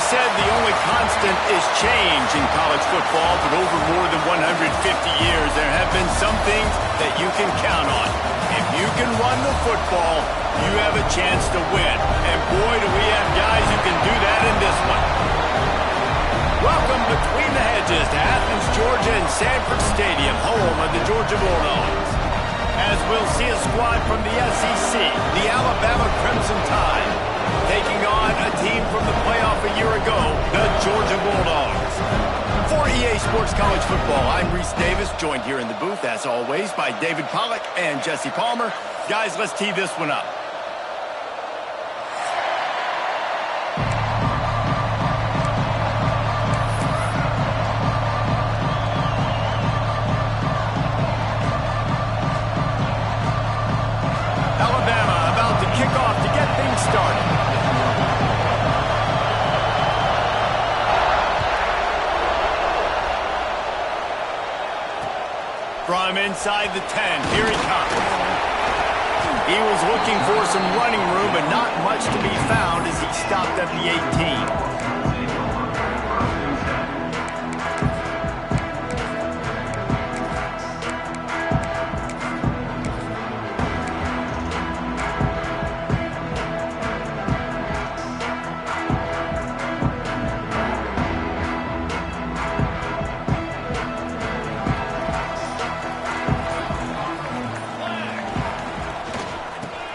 said the only constant is change in college football, but over more than 150 years, there have been some things that you can count on. If you can run the football, you have a chance to win. And boy, do we have guys who can do that in this one. Welcome between the hedges to Athens, Georgia and Sanford Stadium, home of the Georgia Bulldogs. As we'll see a squad from the SEC, the Alabama Crimson Tide, taking on a team from the playoff a year ago, the Georgia Bulldogs. For EA Sports College Football, I'm Reese Davis, joined here in the booth, as always, by David Pollack and Jesse Palmer. Guys, let's tee this one up. Alabama about to kick off to get things started. From inside the 10, here he comes. He was looking for some running room, but not much to be found as he stopped at the 18.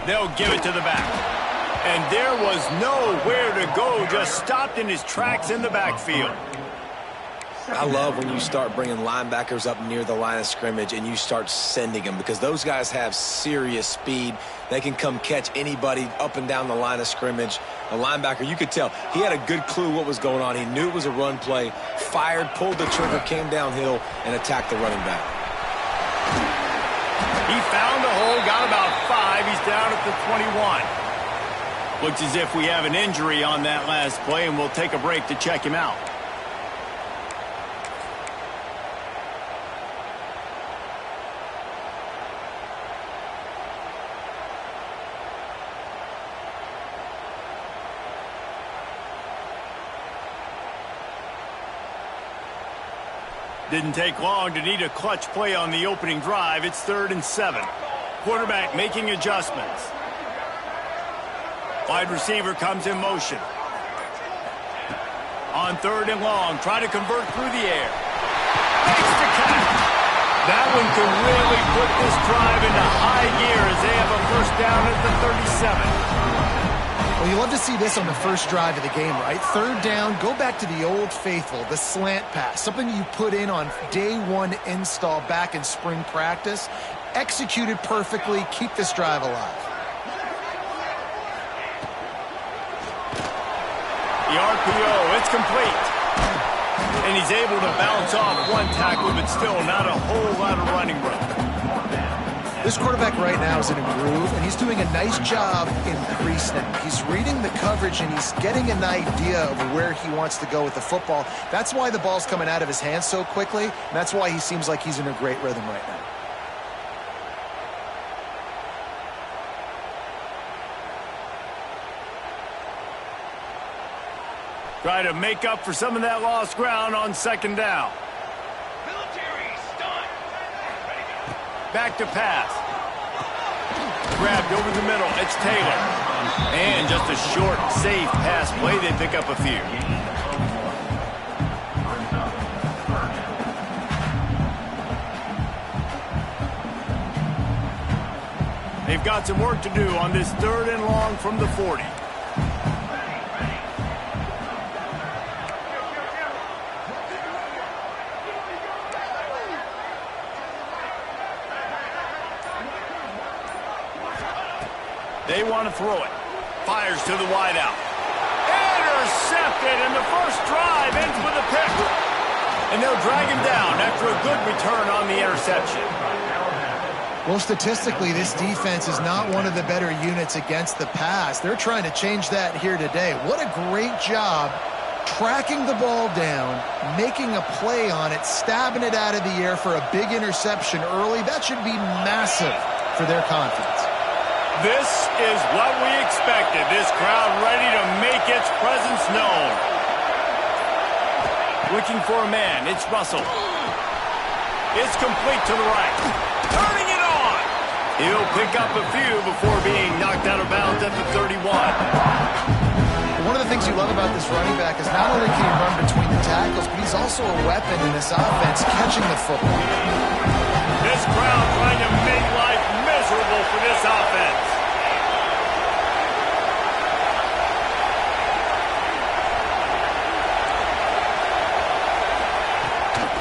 They'll give it to the back. And there was nowhere to go, just stopped in his tracks in the backfield. I love when you start bringing linebackers up near the line of scrimmage and you start sending them, because those guys have serious speed. They can come catch anybody up and down the line of scrimmage. A linebacker, you could tell, he had a good clue what was going on. He knew it was a run play, fired, pulled the trigger, came downhill, and attacked the running back. He found a hole, got about 5. He's down at the 21. Looks as if we have an injury on that last play, and we'll take a break to check him out. Didn't take long to need a clutch play on the opening drive. It's 3rd and 7. Quarterback making adjustments. Wide receiver comes in motion. On 3rd and long, try to convert through the air. Makes the catch. That one can really put this drive into high gear as they have a first down at the 37. Well, you love to see this on the first drive of the game, right? 3rd down, go back to the old faithful, the slant pass, something you put in on day 1 install back in spring practice. Executed perfectly, keep this drive alive. The RPO, it's complete. And he's able to bounce off one tackle, but still not a whole lot of running room. This quarterback right now is in a groove, and he's doing a nice job in pre-snap. He's reading the coverage, and he's getting an idea of where he wants to go with the football. That's why the ball's coming out of his hands so quickly, and that's why he seems like he's in a great rhythm right now. Try to make up for some of that lost ground on 2nd down. Back to pass. Grabbed over the middle. It's Taylor. And just a short, safe pass play. They pick up a few. They've got some work to do on this 3rd and long from the 40. They want to throw it. Fires to the wideout. Intercepted, and the first drive ends with a pick. And they'll drag him down after a good return on the interception. Well, statistically, this defense is not one of the better units against the pass. They're trying to change that here today. What a great job tracking the ball down, making a play on it, stabbing it out of the air for a big interception early. That should be massive for their confidence. This is what we expected. This crowd ready to make its presence known. Looking for a man. It's Russell. It's complete to the right. Turning it on. He'll pick up a few before being knocked out of bounds at the 31. One of the things you love about this running back is not only can he run between the tackles, but he's also a weapon in this offense catching the football. This crowd trying to make life miserable for this offense.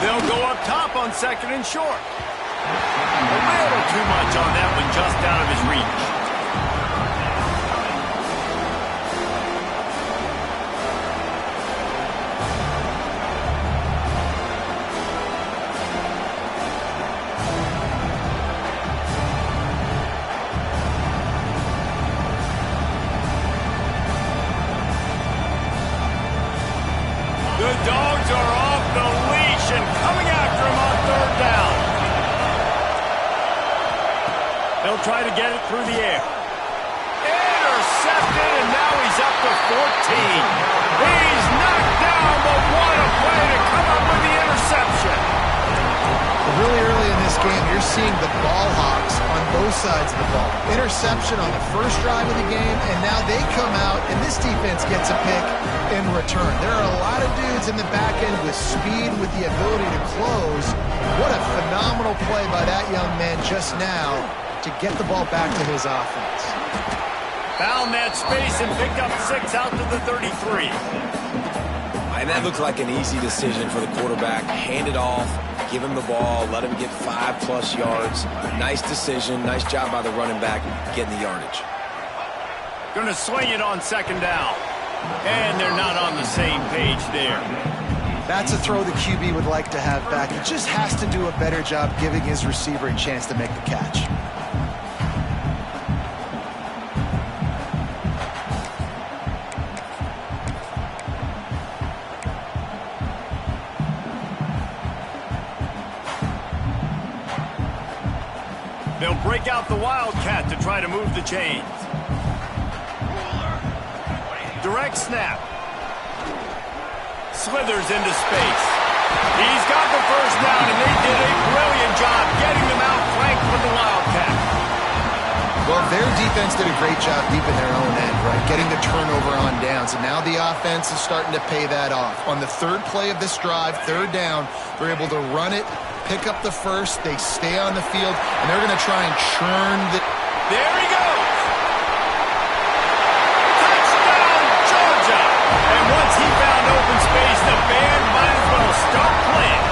They'll go up top on 2nd and short. A little too much on that one, just out of his reach. The Dogs are off the leash and coming after him on 3rd down. They'll try to get it through the air. Intercepted, and now he's up to 14. He's knocked down, but what a play to come up with the interception. Really early in this game, you're seeing the ball hawks on both sides of the ball. Interception on the first drive of the game, and now they come out, and this defense gets a pick in return. There are a lot of dudes in the back end with speed, with the ability to close. What a phenomenal play by that young man just now to get the ball back to his offense. Found that space and picked up 6 out to the 33. And that looked like an easy decision for the quarterback. Hand it off, give him the ball, let him get 5+ yards. Nice decision, nice job by the running back getting the yardage. Going to swing it on 2nd down. And they're not on the same page there. That's a throw the QB would like to have back. He just has to do a better job giving his receiver a chance to make the catch. They'll break out the Wildcat to try to move the chains. Direct snap. Slithers into space. He's got the 1st down, and they did a brilliant job getting them out flanked with the Wildcat. Well, their defense did a great job deep in their own end, right? Getting the turnover on downs, and now the offense is starting to pay that off. On the 3rd play of this drive, 3rd down, they're able to run it, pick up the 1st, they stay on the field, and they're going to try and churn the... There he goes! Touchdown, Georgia! And once he found open space, the band might as well start playing.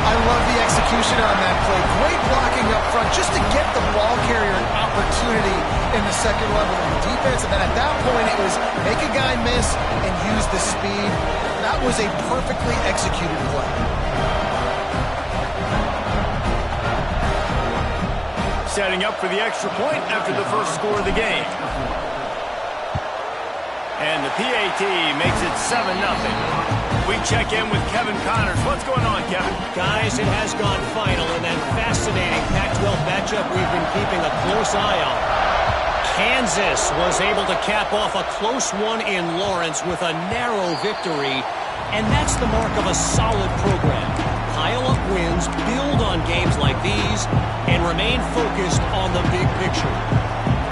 I love the execution on that play. Great blocking up front just to get the ball carrier an opportunity in the 2nd level of the defense. And then at that point, it was make a guy miss and use the speed. That was a perfectly executed play. Setting up for the extra point after the 1st score of the game. And the PAT makes it 7-0. We check in with Kevin Connors. What's going on, Kevin? Guys, it has gone final in that fascinating Pac-12 matchup we've been keeping a close eye on. Kansas was able to cap off a close one in Lawrence with a narrow victory, and that's the mark of a solid program. Pile up wins, build on games like these, and remain focused on the big picture.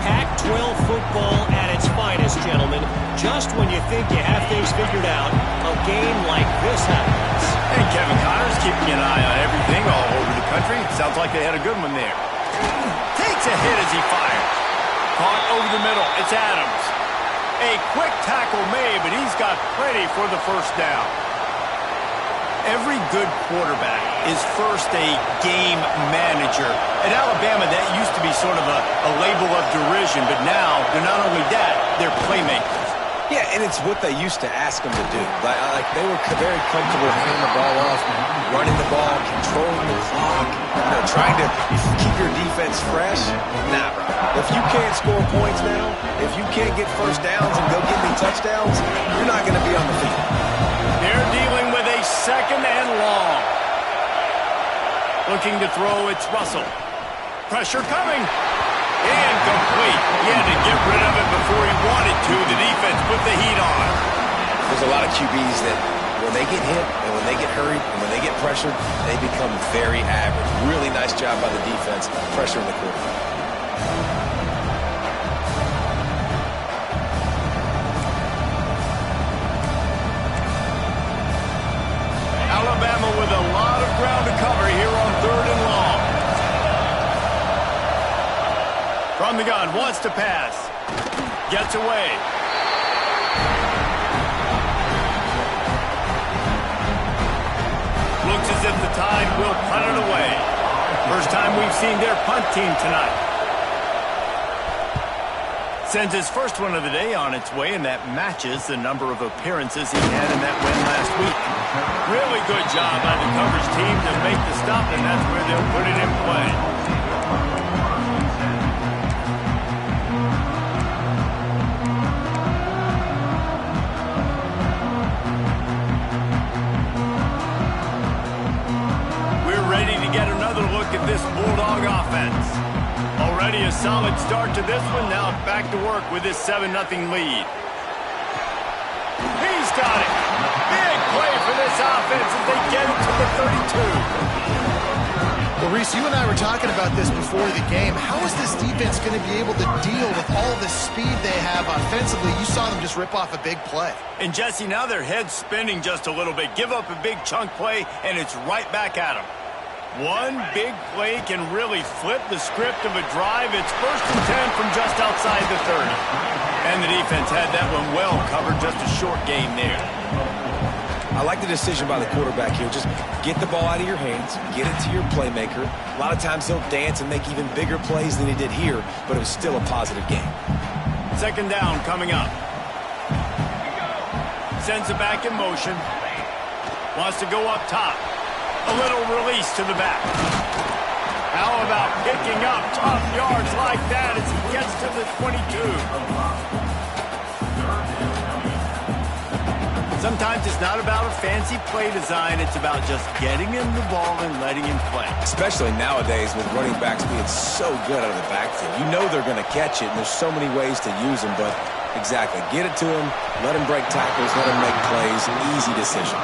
Pac-12 football at its finest, gentlemen. Just when you think you have things figured out, a game like this happens. And Kevin Connors keeping an eye on everything all over the country. Sounds like they had a good one there. Takes a hit as he fires. Caught over the middle. It's Adams. A quick tackle made, but he's got plenty for the 1st down. Every good quarterback is first a game manager. At Alabama, that used to be sort of a label of derision, but now they're not only that, they're playmakers. Yeah, and it's what they used to ask them to do. Like they were very comfortable handing the ball off, running the ball, controlling the clock, trying to keep your defense fresh. Nah, bro. If you can't score points now, if you can't get 1st downs and go get me touchdowns, you're not going to be on the field. They're dealing with a 2nd and long. Looking to throw, it's Russell. Pressure coming. And complete. He had to get rid of it before he wanted to. The defense put the heat on. There's a lot of QBs that when they get hit and when they get hurried and when they get pressured, they become very average. Really nice job by the defense pressuring the quarterback. Alabama with a lot of ground to cover here on 3rd and long. From the gun, wants to pass. Gets away. Looks as if the Tide will punt it away. First time we've seen their punt team tonight. Sends his first one of the day on its way, and that matches the number of appearances he had in that win last week. Really good job by the coverage team to make the stop, and that's where they'll put it in play. At this Bulldog offense. Already a solid start to this one. Now back to work with this 7-0 lead. He's got it. Big play for this offense as they get it to the 32. Well, Reese, you and I were talking about this before the game. How is this defense going to be able to deal with all the speed they have offensively? You saw them just rip off a big play. And Jesse, now their head's spinning just a little bit. Give up a big chunk play, and it's right back at them. One big play can really flip the script of a drive. It's 1st and 10 from just outside the 30. And the defense had that one well covered, just a short game there. I like the decision by the quarterback here. Just get the ball out of your hands, get it to your playmaker. A lot of times he'll dance and make even bigger plays than he did here, but it was still a positive game. 2nd down coming up. Sends it back in motion. Wants to go up top. A little release to the back. How about picking up tough yards like that as he gets to the 22? Sometimes it's not about a fancy play design. It's about just getting him the ball and letting him play. Especially nowadays with running backs being so good out of the backfield. You know they're going to catch it, and there's so many ways to use them, but exactly. Get it to him, let him break tackles, let him make plays. Easy decision.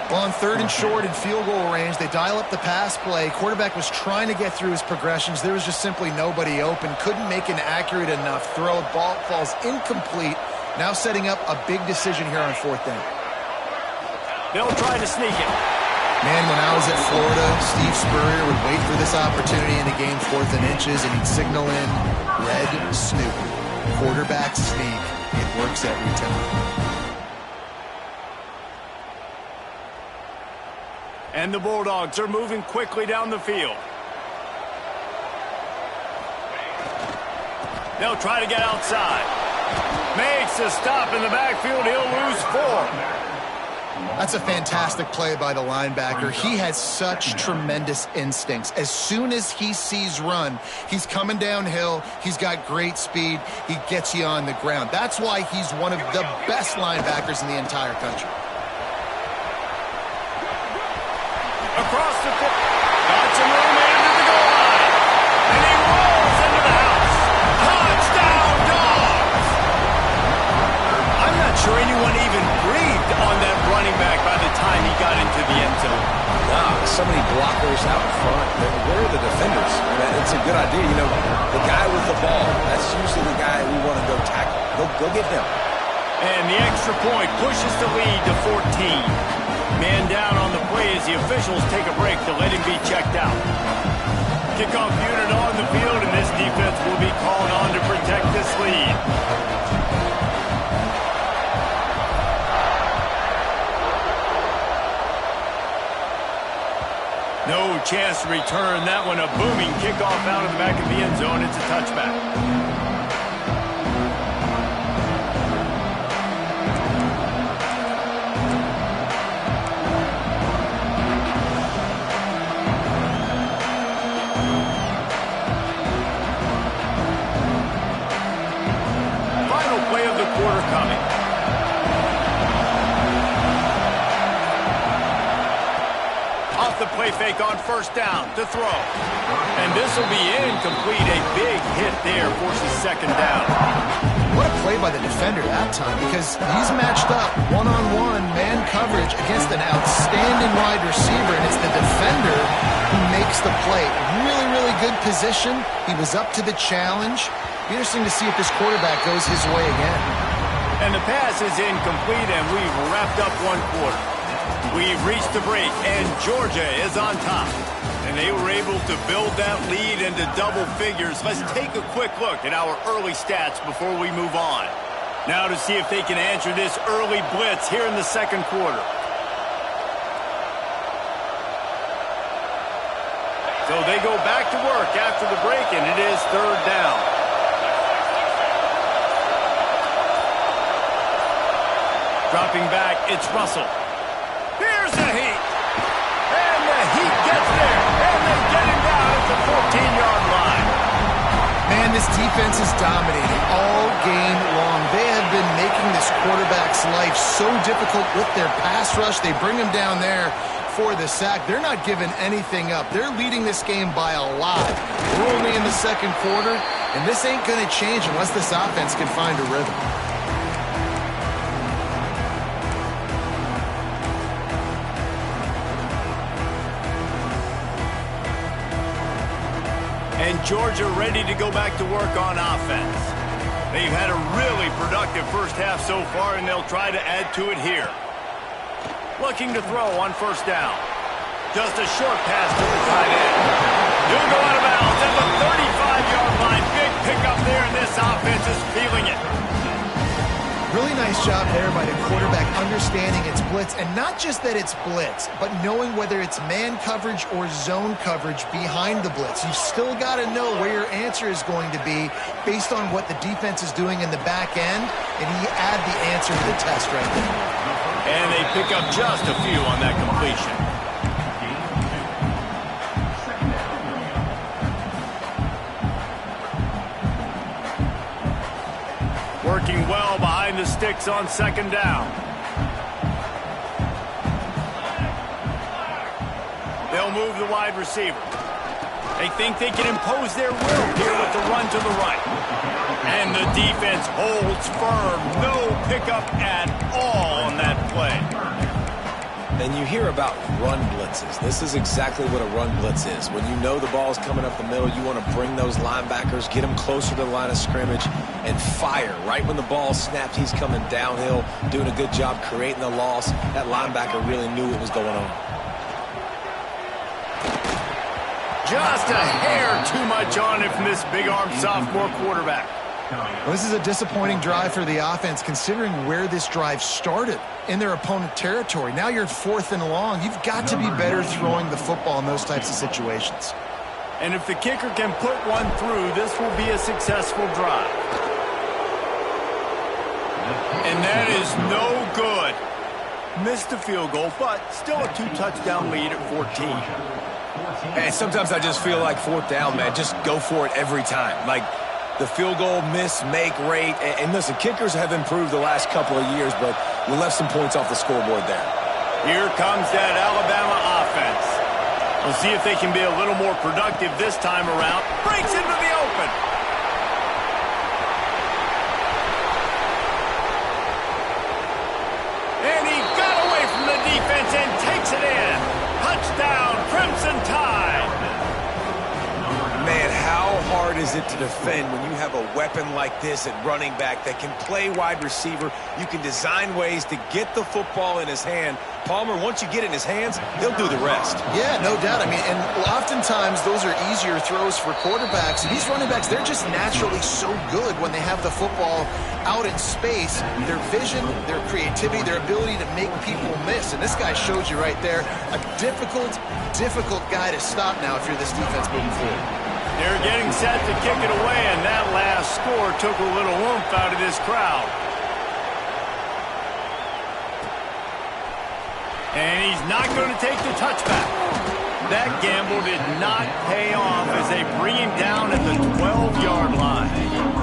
Well, on 3rd and short in field goal range, they dial up the pass play. Quarterback was trying to get through his progressions. There was just simply nobody open. Couldn't make an accurate enough throw. Ball falls incomplete. Now setting up a big decision here on 4th down. They'll try to sneak it. Man, when I was at Florida, Steve Spurrier would wait for this opportunity in a game 4th and inches, and he'd signal in red snoop. Quarterback sneak. It works every time. And the Bulldogs are moving quickly down the field. They'll try to get outside. Makes a stop in the backfield. He'll lose 4. That's a fantastic play by the linebacker. He has such tremendous instincts. As soon as he sees run, he's coming downhill. He's got great speed. He gets you on the ground. That's why he's one of the best linebackers in the entire country. Across the field. Got some room into the goal line. And he rolls into the house. Touchdown, Dogs! I'm not sure anyone even breathed on that running back by the time he got into the end zone. Wow, so many blockers out in front. Where are the defenders? It's a good idea. You know, the guy with the ball, that's usually the guy we want to go tackle. Go get him. And the extra point pushes the lead to 14. Man down on the play as the officials take a break to let him be checked out. Kickoff unit on the field, and this defense will be called on to protect this lead. No chance to return that one. A booming kickoff out of the back of the end zone. It's a touchback. Coming. Off the play fake on 1st down to throw. And this will be incomplete. A big hit there forces 2nd down. What a play by the defender that time because he's matched up one-on-one man coverage against an outstanding wide receiver, and it's the defender who makes the play. Really, really good position. He was up to the challenge. Be interesting to see if this quarterback goes his way again. And the pass is incomplete, and we've wrapped up one quarter. We've reached the break, and Georgia is on top. And they were able to build that lead into double figures. Let's take a quick look at our early stats before we move on. Now to see if they can answer this early blitz here in the second quarter. So they go back to work after the break, and it is third down. Dropping back, it's Russell. Here's the heat. And the heat gets there. And they get him down at the 14-yard line. Man, this defense is dominating all game long. They have been making this quarterback's life so difficult with their pass rush. They bring him down there for the sack. They're not giving anything up. They're leading this game by a lot. We're only in the second quarter, and this ain't going to change unless this offense can find a rhythm. And Georgia ready to go back to work on offense. They've had a really productive first half so far, and they'll try to add to it here. Looking to throw on first down. Just a short pass to the tight end. He'll go out of bounds at the 35-yard line. Big pickup there, and this offense is feeling it. Really nice job there by the quarterback understanding it's blitz, and not just that it's blitz, but knowing whether it's man coverage or zone coverage behind the blitz. You've still got to know where your answer is going to be based on what the defense is doing in the back end, and he add the answer to the test right there. And they pick up just a few on that completion. Working well behind the sticks on second down. They'll move the wide receiver. They think they can impose their will here with the run to the right. And the defense holds firm. No pickup at all on that play. And you hear about run blitzes. This is exactly what a run blitz is. When you know the ball's coming up the middle, you want to bring those linebackers, get them closer to the line of scrimmage, and fire. Right when the ball snapped, he's coming downhill, doing a good job creating the loss. That linebacker really knew what was going on. Just a hair too much on it from this big-armed sophomore quarterback. Well, this is a disappointing drive for the offense considering where this drive started in their opponent territory. Now you're 4th and long. You've got to be better throwing the football in those types of situations. And if the kicker can put one through, this will be a successful drive. And that is no good. Missed the field goal, but still a 2-touchdown lead at 14. And sometimes I just feel like 4th down, man. Just go for it every time. Like, the field goal miss-make rate. And listen, kickers have improved the last couple of years, but we left some points off the scoreboard there. Here comes that Alabama offense. We'll see if they can be a little more productive this time around. Breaks into the open. And he got away from the defense and takes it in. Touchdown, Crimson Tide. Man, how hard is it to defend when you have a weapon like this at running back that can play wide receiver? You can design ways to get the football in his hand. Palmer, once you get it in his hands, he'll do the rest. Yeah, no doubt. I mean, and oftentimes those are easier throws for quarterbacks. And these running backs, they're just naturally so good when they have the football out in space. Their vision, their creativity, their ability to make people miss. And this guy shows you right there, a difficult guy to stop now if you're this defense moving forward. They're getting set to kick it away, and that last score took a little oomph out of this crowd. And he's not going to take the touchback. That gamble did not pay off as they bring him down at the 12-yard line.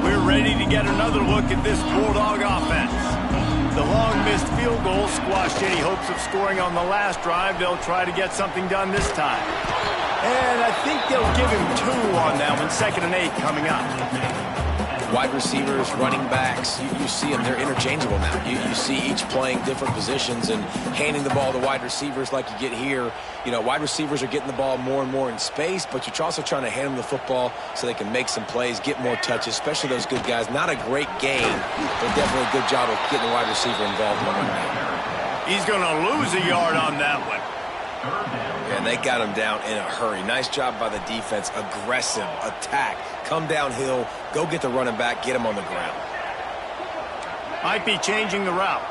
We're ready to get another look at this Bulldog offense. The long missed field goal squashed any hopes of scoring on the last drive. They'll try to get something done this time. And I think they'll give him 2 on that one. 2nd and 8 coming up. Wide receivers, running backs, you see them, they're interchangeable now. You see each playing different positions and handing the ball to wide receivers like you get here. You know, wide receivers are getting the ball more and more in space, but you're also trying to hand them the football so they can make some plays, get more touches, especially those good guys. Not a great game, but definitely a good job of getting the wide receiver involved in the run game. He's going to lose a yard on that one. And they got him down in a hurry. Nice job by the defense. Aggressive attack. Come downhill. Go get the running back. Get him on the ground. Might be changing the route.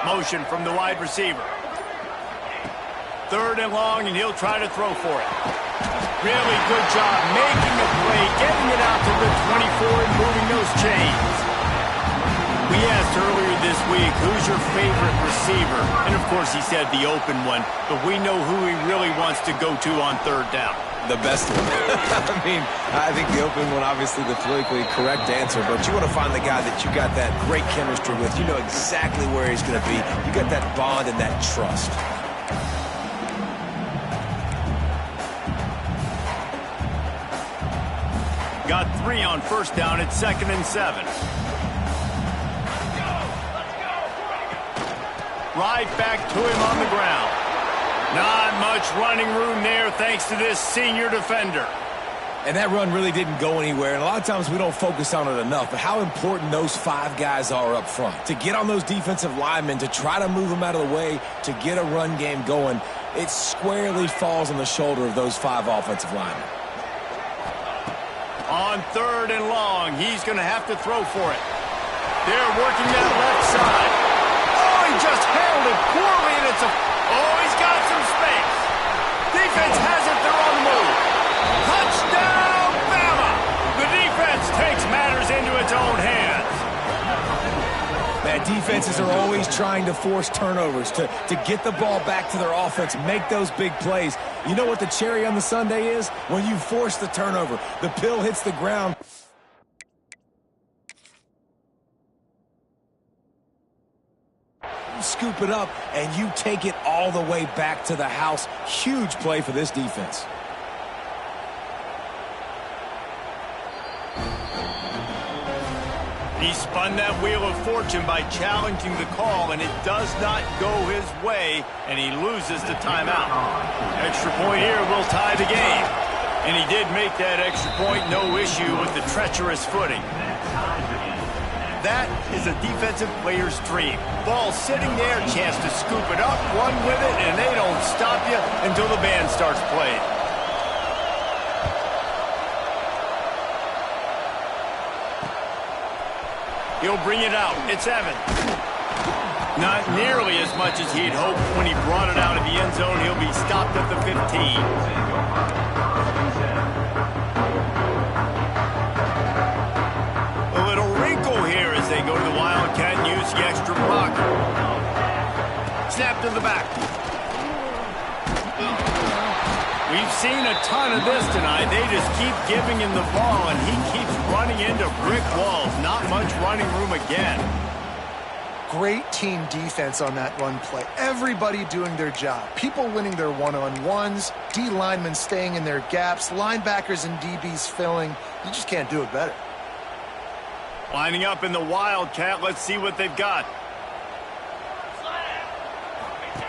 Motion from the wide receiver. 3rd and long, and he'll try to throw for it. Really good job making a play, getting it out to the 24 and moving those chains. We asked earlier this week, who's your favorite receiver? And, of course, he said the open one, but we know who he really wants to go to on 3rd down. The best one. I mean, I think the open one, obviously the politically correct answer, but you want to find the guy that you got that great chemistry with. You know exactly where he's going to be. You got that bond and that trust. Got 3 on 1st down at 2nd and 7. Right back to him on the ground. Not much running room there thanks to this senior defender. And that run really didn't go anywhere, and a lot of times we don't focus on it enough, but how important those 5 guys are up front. To get on those defensive linemen, to try to move them out of the way, to get a run game going, it squarely falls on the shoulder of those 5 offensive linemen. On 3rd and long, he's going to have to throw for it. They're working that left side. He just handled it poorly, and he's got some space. Defense has it, they're on the move. Touchdown, Bama! The defense takes matters into its own hands. Man, defenses are always trying to force turnovers, to get the ball back to their offense, make those big plays. You know what the cherry on the sundae is? When you force the turnover, the pill hits the ground. Scoop it up, and you take it all the way back to the house. Huge play for this defense. He spun that wheel of fortune by challenging the call, and it does not go his way, and he loses the timeout. Extra point here will tie the game. And he did make that extra point, no issue with the treacherous footing. That is a defensive player's dream. Ball sitting there, chance to scoop it up, run with it, and they don't stop you until the band starts playing. He'll bring it out. It's Evans. Not nearly as much as he'd hoped when he brought it out of the end zone. He'll be stopped at the 15. They go to the Wildcat and use the extra blocker. Snap to the back. We've seen a ton of this tonight. They just keep giving him the ball, and he keeps running into brick walls. Not much running room again. Great team defense on that run play. Everybody doing their job. People winning their one-on-ones, D linemen staying in their gaps, linebackers and DBs filling. You just can't do it better. Lining up in the Wildcat. Let's see what they've got.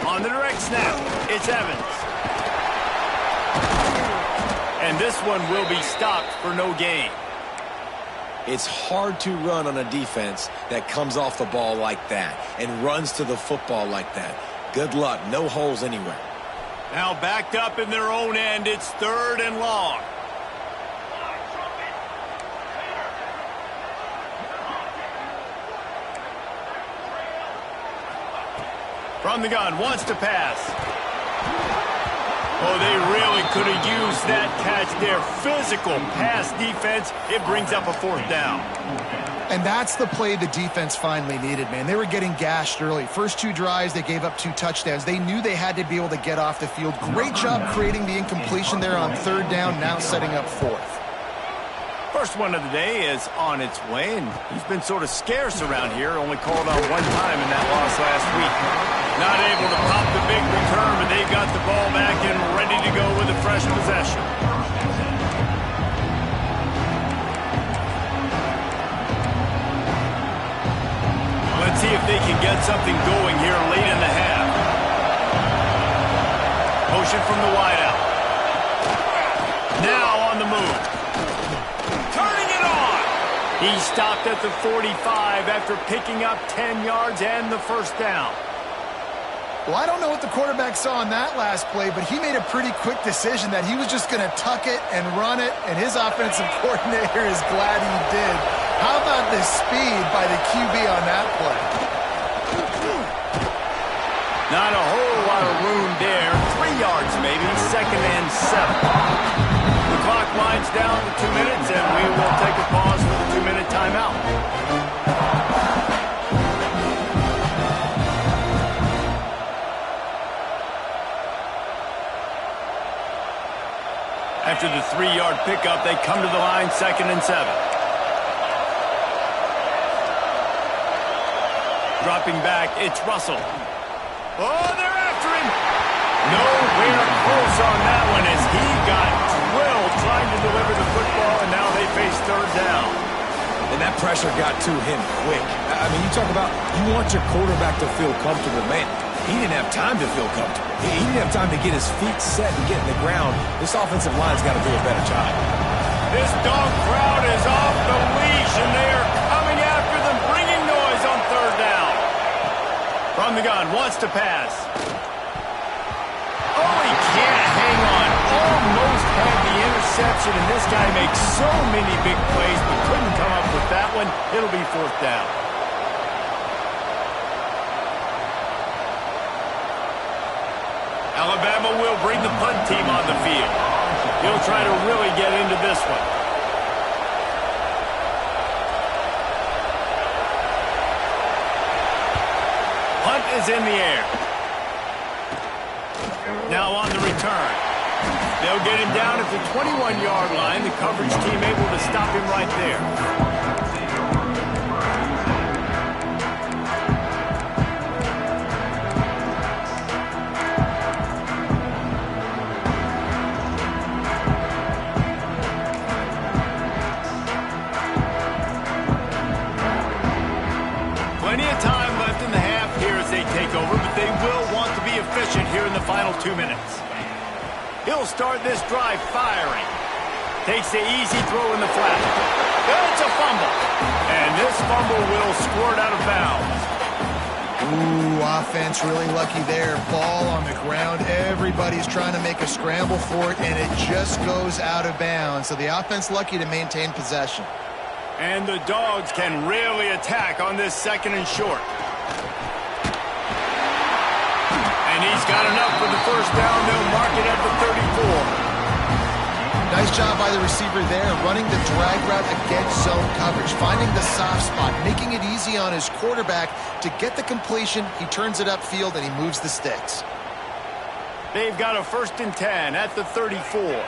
On the direct snap, it's Evans. And this one will be stopped for no gain. It's hard to run on a defense that comes off the ball like that and runs to the football like that. Good luck. No holes anywhere. Now backed up in their own end. It's 3rd and long. From the gun, wants to pass. Oh, they really could have used that catch there. Physical pass defense. It brings up a 4th down. And that's the play the defense finally needed, man. They were getting gashed early. First 2 drives, they gave up 2 touchdowns. They knew they had to be able to get off the field. Great job creating the incompletion there on 3rd down, now setting up 4th. first one of the day is on its way, and he's been sort of scarce around here, only called on one time in that loss last week. Not able to pop the big return, but they've got the ball back and ready to go with a fresh possession. Let's see if they can get something going here late in the half. Motion from the wideout. Now on the move. Turning it on. He stopped at the 45 after picking up 10 yards and the first down. Well, I don't know what the quarterback saw in that last play, but he made a pretty quick decision that he was just going to tuck it and run it, and his offensive coordinator is glad he did. How about the speed by the QB on that play? Not a whole lot of room there. 3 yards maybe, 2nd and 7. The clock winds down to 2 minutes, and we will take a pause for the 2-minute timeout. After the 3-yard pickup, they come to the line, 2nd and 7. Dropping back, it's Russell. Oh, they're after him. Nowhere close on that one as he got drilled trying to deliver the football, and now they face 3rd down. And that pressure got to him quick. I mean, you talk about you want your quarterback to feel comfortable, man. He didn't have time to feel comfortable. He didn't have time to get his feet set and get in the ground. This offensive line's got to do a better job. This dog crowd is off the leash, and they are coming after them, bringing noise on 3rd down. From the gun, wants to pass. Oh, he can't hang on. Almost had the interception, and this guy makes so many big plays, but couldn't come up with that one. It'll be 4th down. Alabama will bring the punt team on the field. He'll try to really get into this one. Punt is in the air. Now on the return. They'll get him down at the 21-yard line. The coverage team able to stop him right there. Plenty of time left in the half here as they take over, but they will want to be efficient here in the final 2 minutes. He'll start this drive firing. Takes the easy throw in the flat. It's a fumble. And this fumble will squirt out of bounds. Ooh, offense really lucky there. Ball on the ground. Everybody's trying to make a scramble for it, and it just goes out of bounds. So the offense lucky to maintain possession. And the Dogs can really attack on this 2nd and short. And he's got enough for the first down. They'll mark it at the 34. Nice job by the receiver there, running the drag route against zone coverage, finding the soft spot, making it easy on his quarterback to get the completion. He turns it upfield, and he moves the sticks. They've got a 1st and 10 at the 34.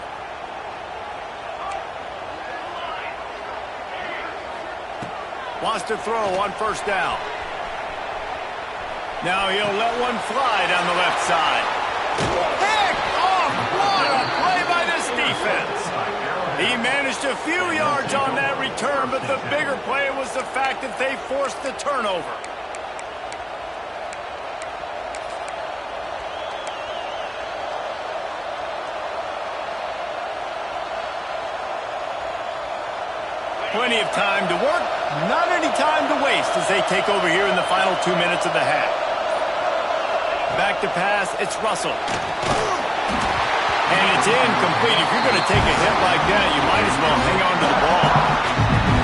Wants to throw on 1st down. Now he'll let one fly down the left side. Pick off! What a play by this defense. He managed a few yards on that return, but the bigger play was the fact that they forced the turnover. Plenty of time to work, not any time to waste as they take over here in the final 2 minutes of the half. Back to pass, it's Russell. And it's incomplete. If you're going to take a hit like that, you might as well hang on to the ball.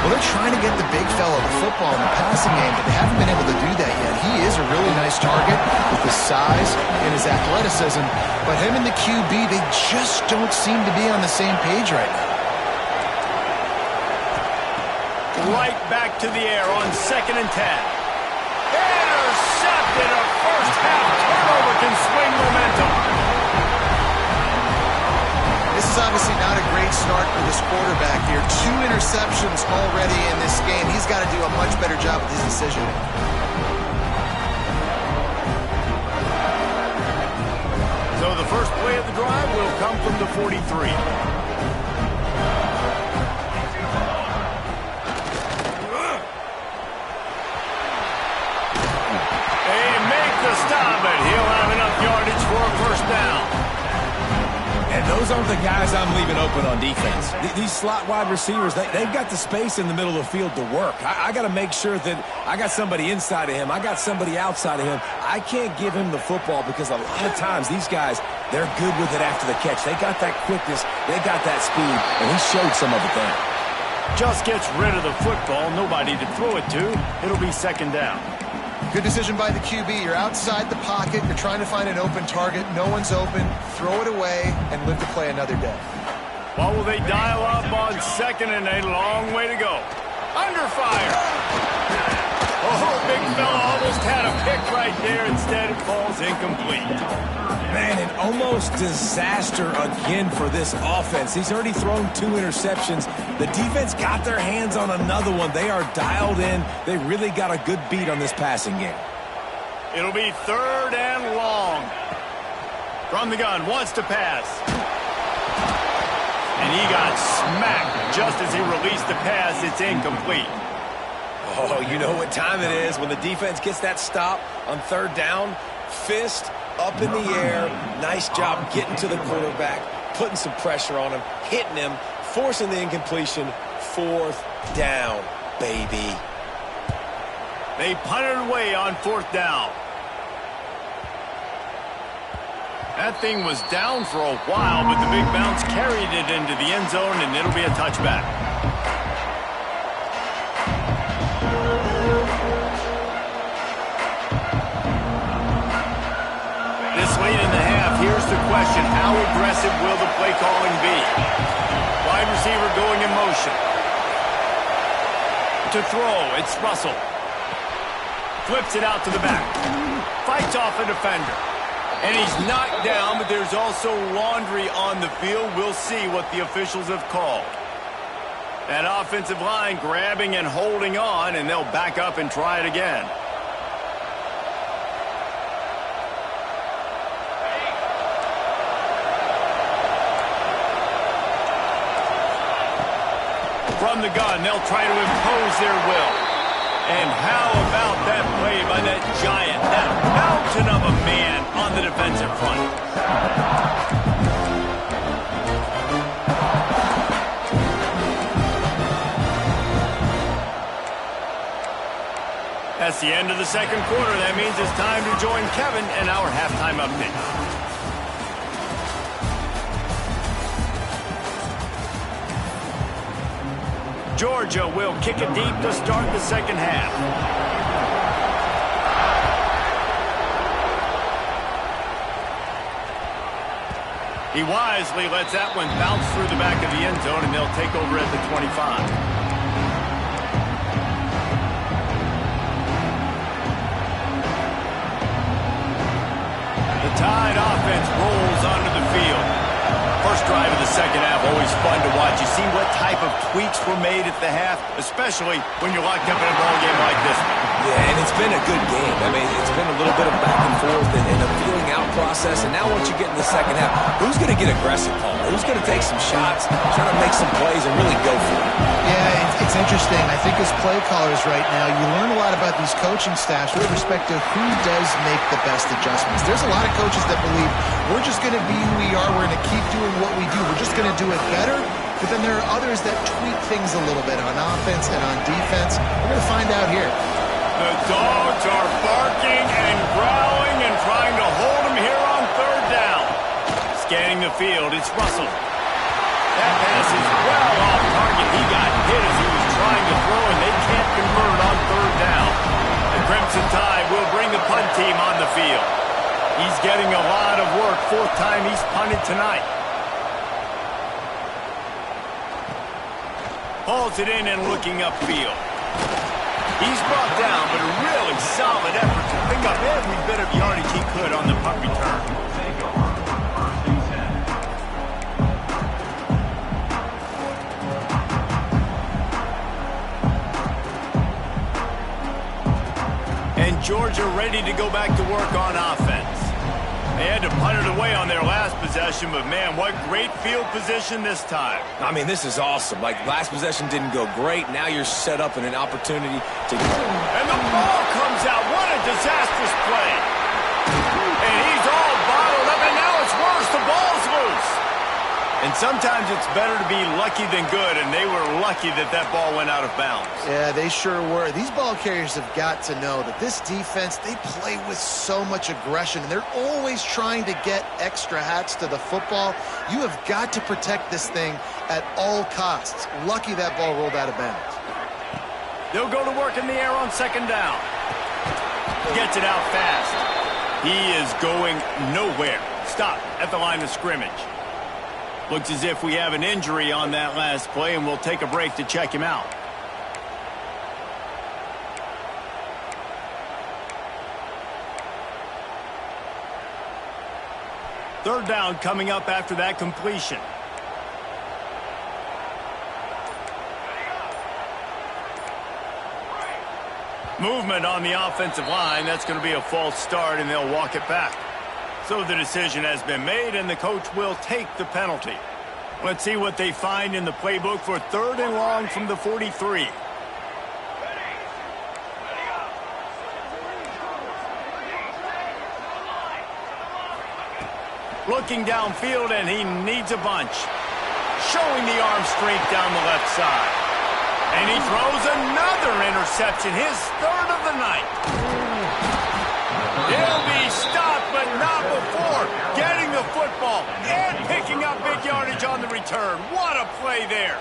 Well, they're trying to get the big fella the football in the passing game, but they haven't been able to do that yet. He is a really nice target with his size and his athleticism, but him and the QB, they just don't seem to be on the same page right now. Right back to the air on 2nd and 10. Intercepted. A first half turnover can swing momentum. This is is obviously not a great start for this quarterback here. 2 interceptions already in this game. He's got to do a much better job with his decision. So the first play of the drive will come from the 43. Stop it. He'll have enough yardage for a first down. And those aren't the guys I'm leaving open on defense. These slot wide receivers, they've got the space in the middle of the field to work. I got to make sure that I got somebody inside of him. I got somebody outside of him. I can't give him the football because a lot of times these guys, they're good with it after the catch. They got that quickness. They got that speed, and he showed some of it there. Just gets rid of the football. Nobody to throw it to. It'll be second down. Good decision by the QB. You're outside the pocket. You're trying to find an open target. No one's open. Throw it away and live to play another day. What will they dial up on second and a long way to go? Under fire. Oh, big fella almost had a pick right there. Instead, it falls incomplete. Man, an almost disaster again for this offense. He's already thrown 2 interceptions. The defense got their hands on another one. They are dialed in. They really got a good beat on this passing game. It'll be third and long. From the gun, wants to pass. And he got smacked just as he released the pass. It's incomplete. Oh, you know what time it is when the defense gets that stop on third down. Fist up in the air. Nice job getting to the quarterback, putting some pressure on him, hitting him, forcing the incompletion. Fourth down, baby. They punted away on fourth down. That thing was down for a while, but the big bounce carried it into the end zone, and it'll be a touchback. This late in the half, here's the question. How aggressive will the play calling be? Wide receiver going in motion. To throw, it's Russell. Flips it out to the back. Fights off a defender. And he's knocked down, but there's also laundry on the field. We'll see what the officials have called. That offensive line grabbing and holding on, and they'll back up and try it again. From the gun, they'll try to impose their will. And how about that play by that giant, that mountain of a man on the defensive front? That's the end of the second quarter. That means it's time to join Kevin in our halftime update. Georgia will kick it deep to start the second half. He wisely lets that one bounce through the back of the end zone, and they'll take over at the 25. The Tide offense rolls onto the field. First drive of the second half, always fun to watch. You see what type of tweaks were made at the half, especially when you're locked up in a ball game like this one. Yeah, and it's been a good game. I mean, it's been a little bit of back and forth and a feeling out process. And now once you get in the second half, who's going to get aggressive, Paul? Who's going to take some shots, try to make some plays, and really go for it? Yeah, it's interesting. I think as play callers right now, you learn a lot about these coaching staffs with respect to who does make the best adjustments. There's a lot of coaches that believe we're just going to be who we are. We're going to keep doing what we do. We're just going to do it better. But then there are others that tweak things a little bit on offense and on defense. We're going to find out here. The dogs are barking and growling and trying to hold him here on third down. Scanning the field, it's Russell. That pass is well off target. He got hit as he was trying to throw, and they can't convert on third down. The Crimson Tide will bring the punt team on the field. He's getting a lot of work. Fourth time he's punted tonight. Hauls it in and looking upfield. He's brought down, but a really solid effort to pick up every bit of yardage he could on the punt return. Georgia ready to go back to work on offense. They had to punt it away on their last possession, but, man, what great field position this time. I mean, this is awesome. Like, last possession didn't go great. Now you're set up in an opportunity to... And the ball comes out. What a disastrous play. And he's all bottled up, and now it's worse. The ball's loose. And sometimes it's better to be lucky than good, and they were lucky that that ball went out of bounds. Yeah, they sure were. These ball carriers have got to know that this defense, they play with so much aggression, and they're always trying to get extra hats to the football. You have got to protect this thing at all costs. Lucky that ball rolled out of bounds. They'll go to work in the air on second down. Gets it out fast. He is going nowhere. Stop at the line of scrimmage. Looks as if we have an injury on that last play, and we'll take a break to check him out. Third down coming up after that completion. Movement on the offensive line. That's going to be a false start, and they'll walk it back. So the decision has been made, and the coach will take the penalty. Let's see what they find in the playbook for third and long from the 43. Looking downfield, and he needs a bunch. Showing the arm strength down the left side. And he throws another interception, his third of the night. He'll be stopped, but not before getting the football and picking up big yardage on the return. What a play there.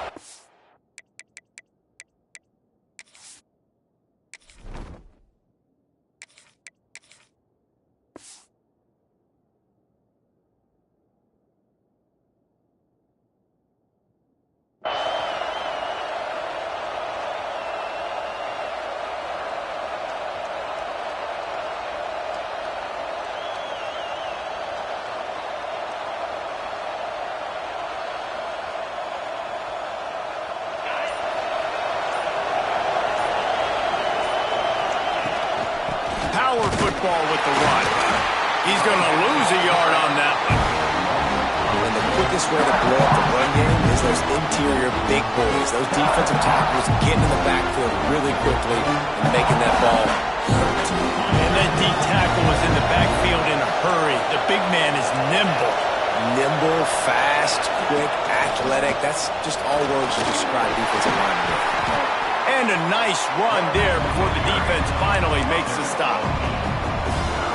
Power football with the run. He's going to lose a yard on that one. And the quickest way to blow up the run game is those interior big boys. Those defensive tackles getting in the backfield really quickly and making that ball hurt. And that deep tackle was in the backfield in a hurry. The big man is nimble. Nimble, fast, quick, athletic. That's just all words to describe defensive linemen. And a nice run there before the defense finally makes the stop.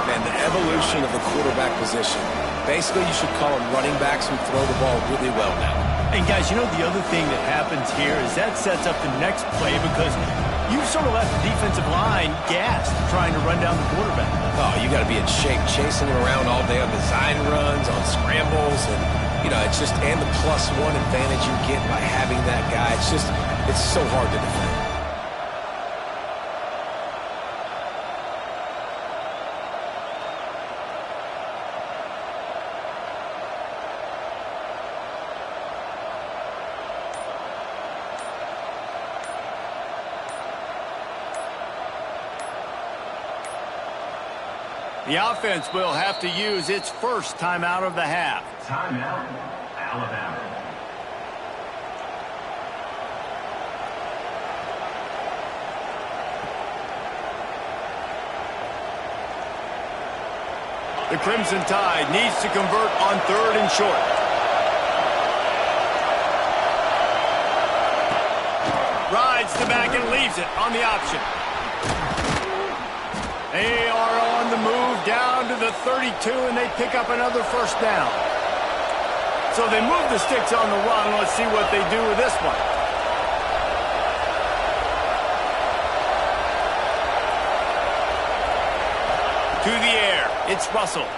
Man, the evolution of the quarterback position. Basically, you should call them running backs who throw the ball really well now. And, guys, you know the other thing that happens here is that sets up the next play because you sort of left the defensive line gassed trying to run down the quarterback. Oh, you got to be in shape, chasing him around all day on design runs, on scrambles, and, you know, it's just, and the +1 advantage you get by having that guy. It's so hard to defend. The offense will have to use its first timeout of the half. Timeout, Alabama. The Crimson Tide needs to convert on third and short. Rides the back and leaves it on the option. They are on the move down to the 32, and they pick up another first down. So they move the sticks on the run. Let's see what they do with this one. To the air. It's Russell.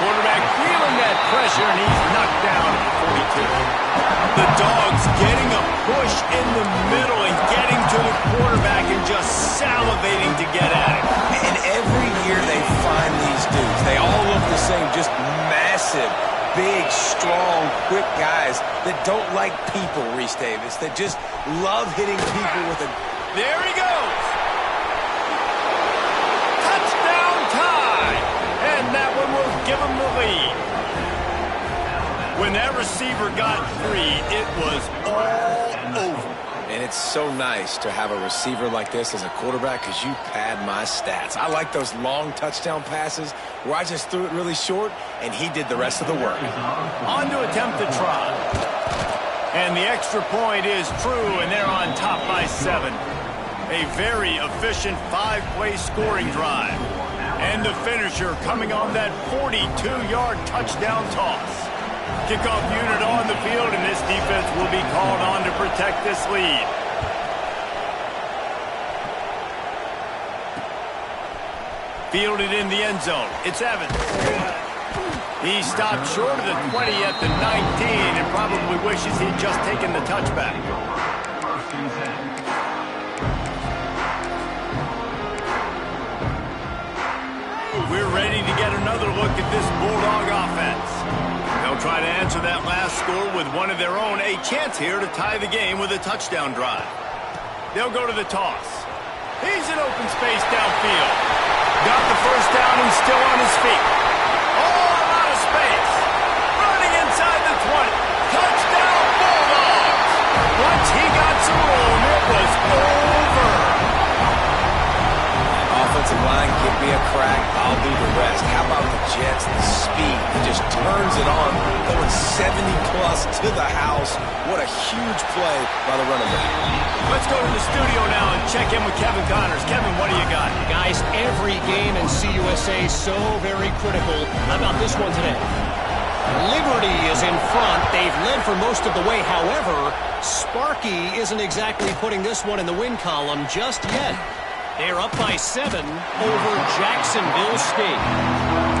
Quarterback feeling that pressure, and he's knocked down at the 42. The Dogs getting a push in the middle and getting to the quarterback and just salivating to get at him. And every year they find these dudes. They all look the same, just massive, big, strong, quick guys that don't like people, Reese Davis, that just love hitting people with a... There he goes. will give them the lead. When that receiver got free, it was all over. And it's so nice to have a receiver like this as a quarterback because you pad my stats. I like those long touchdown passes where I just threw it really short and he did the rest of the work. On to attempt the try. And the extra point is true, and they're on top by 7. A very efficient 5-play scoring drive. And the finisher coming on that 42-yard touchdown toss. Kickoff unit on the field, and this defense will be called on to protect this lead. Fielded in the end zone. It's Evans. He stopped short of the 20 at the 19 and probably wishes he'd just taken the touchback. We're ready to get another look at this Bulldog offense. They'll try to answer that last score with one of their own. A chance here to tie the game with a touchdown drive. They'll go to the toss. He's in open space downfield. Got the first down and still on his feet. Oh, a lot of space. Running inside the 20. Touchdown Bulldogs. Once he got some room, it was over. Offensive line, give me a crack, I'll do the rest. How about the Jets? The speed, he just turns it on, going 70-plus to the house. What a huge play by the running back. Let's go to the studio now and check in with Kevin Connors. Kevin, what do you got? Guys, every game in CUSA is so very critical. How about this one today? Liberty is in front. They've led for most of the way. However, Sparky isn't exactly putting this one in the win column just yet. They're up by 7 over Jacksonville State.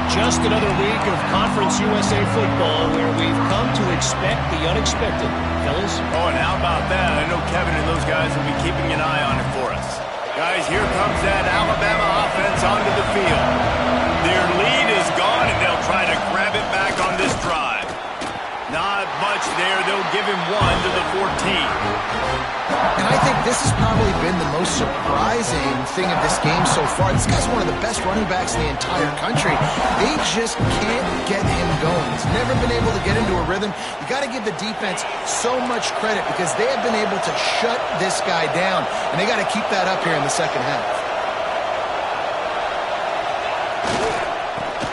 Just another week of Conference USA football where we've come to expect the unexpected. Fellas? Oh, and how about that? I know Kevin and those guys will be keeping an eye on it for us. Guys, here comes that Alabama offense onto the field. Their lead is gone, and they'll try to grab it back on this drive. Not much there. They'll give him 1 to the 14. And I think this has probably been the most surprising thing of this game so far. This guy's one of the best running backs in the entire country. They just can't get him going. He's never been able to get into a rhythm. You got to give the defense so much credit because they have been able to shut this guy down, and they got to keep that up here in the second half.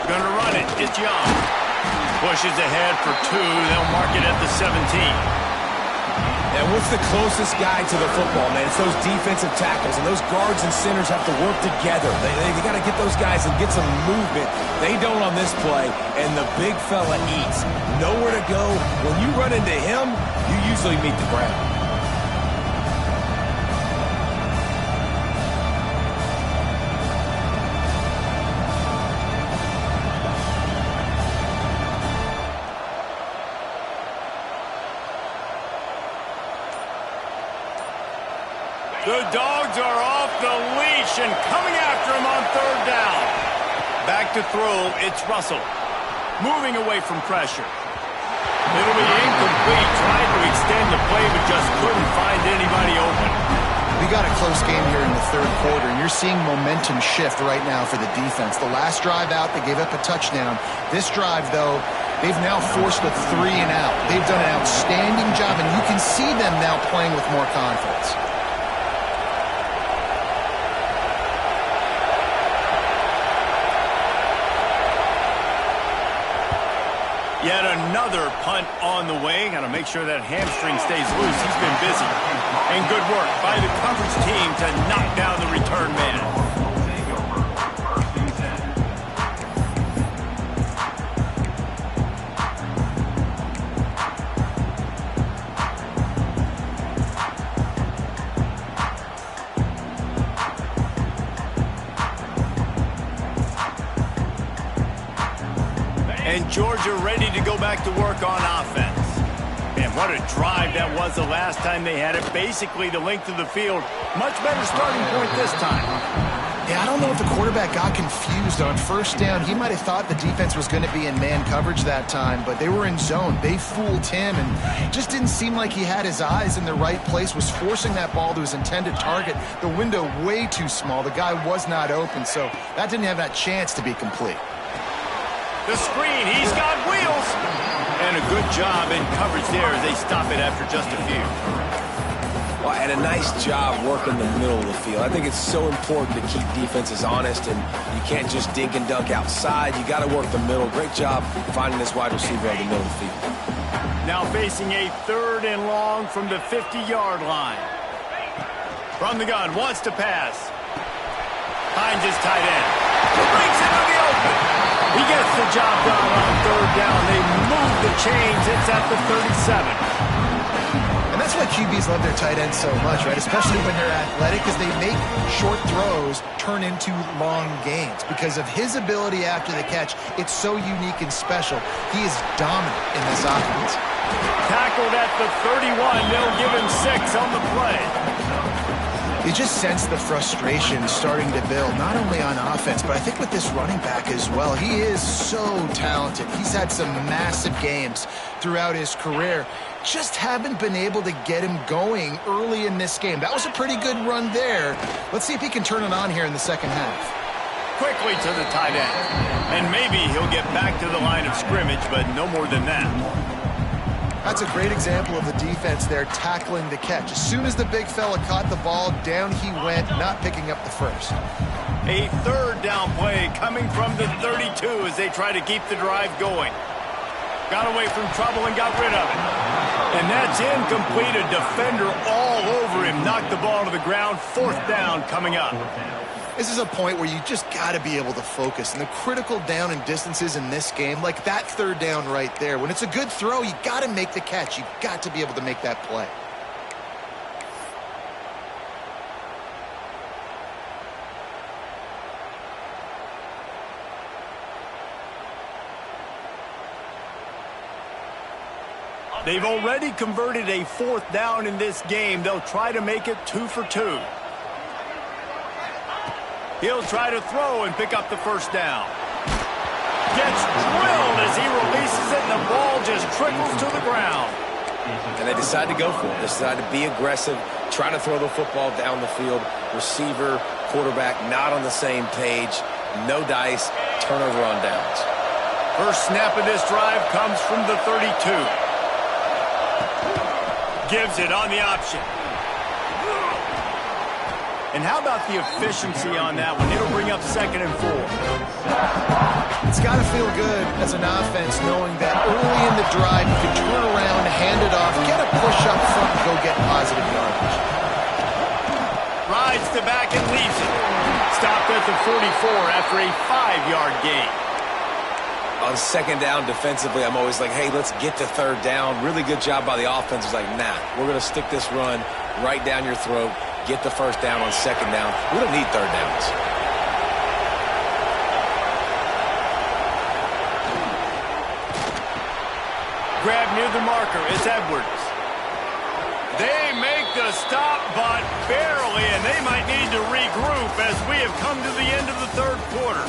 Gonna run it. It's Young. Pushes ahead for 2. They'll mark it at the 17. And what's the closest guy to the football, man? It's those defensive tackles, and those guards and centers have to work together. They got to get those guys and get some movement. They don't on this play, and the big fella eats. Nowhere to go. When you run into him, you usually meet the ground. The Dogs are off the leash and coming after him on 3rd down. Back to throw, it's Russell. Moving away from pressure. It'll be incomplete, trying to extend the play, but just couldn't find anybody open. We got a close game here in the 3rd quarter, and you're seeing momentum shift right now for the defense. The last drive out, they gave up a touchdown. This drive, though, they've now forced a 3 and out. They've done an outstanding job, and you can see them now playing with more confidence. Yet another punt on the way. Got to make sure that hamstring stays loose. He's been busy. And good work by the coverage team to knock down the return man. And Georgia ready to go back to work on offense. And what a drive that was the last time they had it. Basically the length of the field. Much better starting point this time. Yeah, I don't know if the quarterback got confused on 1st down. He might have thought the defense was going to be in man coverage that time, but they were in zone. They fooled him, and it just didn't seem like he had his eyes in the right place, was forcing that ball to his intended target. The window way too small. The guy was not open, so that didn't have that chance to be complete. The screen, he's got wheels. And a good job in coverage there as they stop it after just a few. Well, and a nice job working the middle of the field. I think it's so important to keep defenses honest, and you can't just dink and dunk outside. You got to work the middle. Great job finding this wide receiver on the middle of the field. Now facing a 3rd and long from the 50-yard line. From the gun, wants to pass. Finds his tight end. Breaks into the open. He gets the job done on 3rd down. They move the chains. It's at the 37. And that's why QBs love their tight ends so much, right? Especially when they're athletic, because they make short throws turn into long gains. Because of his ability after the catch, it's so unique and special. He is dominant in this offense. Tackled at the 31. They'll give him 6 on the play. You just sense the frustration starting to build, not only on offense, but I think with this running back as well. He is so talented. He's had some massive games throughout his career. Just haven't been able to get him going early in this game. That was a pretty good run there. Let's see if he can turn it on here in the second half. Quickly to the tight end. And maybe he'll get back to the line of scrimmage, but no more than that. That's a great example of the defense there tackling the catch. As soon as the big fella caught the ball, down he went, not picking up the first. A 3rd down play coming from the 32 as they try to keep the drive going. Got away from trouble and got rid of it. And that's incomplete. A defender all over him. Knocked the ball to the ground. 4th down coming up. This is a point where you just got to be able to focus. And the critical down and distances in this game, like that 3rd down right there, when it's a good throw, you got to make the catch. You got to be able to make that play. They've already converted a 4th down in this game. They'll try to make it 2 for 2. He'll try to throw and pick up the 1st down. Gets drilled as he releases it, and the ball just trickles to the ground. And they decide to go for it. They decide to be aggressive, try to throw the football down the field. Receiver, quarterback, not on the same page. No dice, turnover on downs. First snap of this drive comes from the 32. Gives it on the option. And how about the efficiency on that one? It'll bring up 2nd and 4. It's got to feel good as an offense knowing that early in the drive you can turn around, hand it off, get a push up front, and go get positive yardage. Rides the back and leaves it. Stopped at the 44 after a 5-yard gain. On 2nd down defensively, I'm always like, hey, let's get to 3rd down. Really good job by the offense. It's like, nah, we're going to stick this run right down your throat. Get the 1st down on 2nd down. We don't need 3rd downs. Grab near the marker. It's Edwards. They make the stop, but barely, and they might need to regroup as we have come to the end of the 3rd quarter.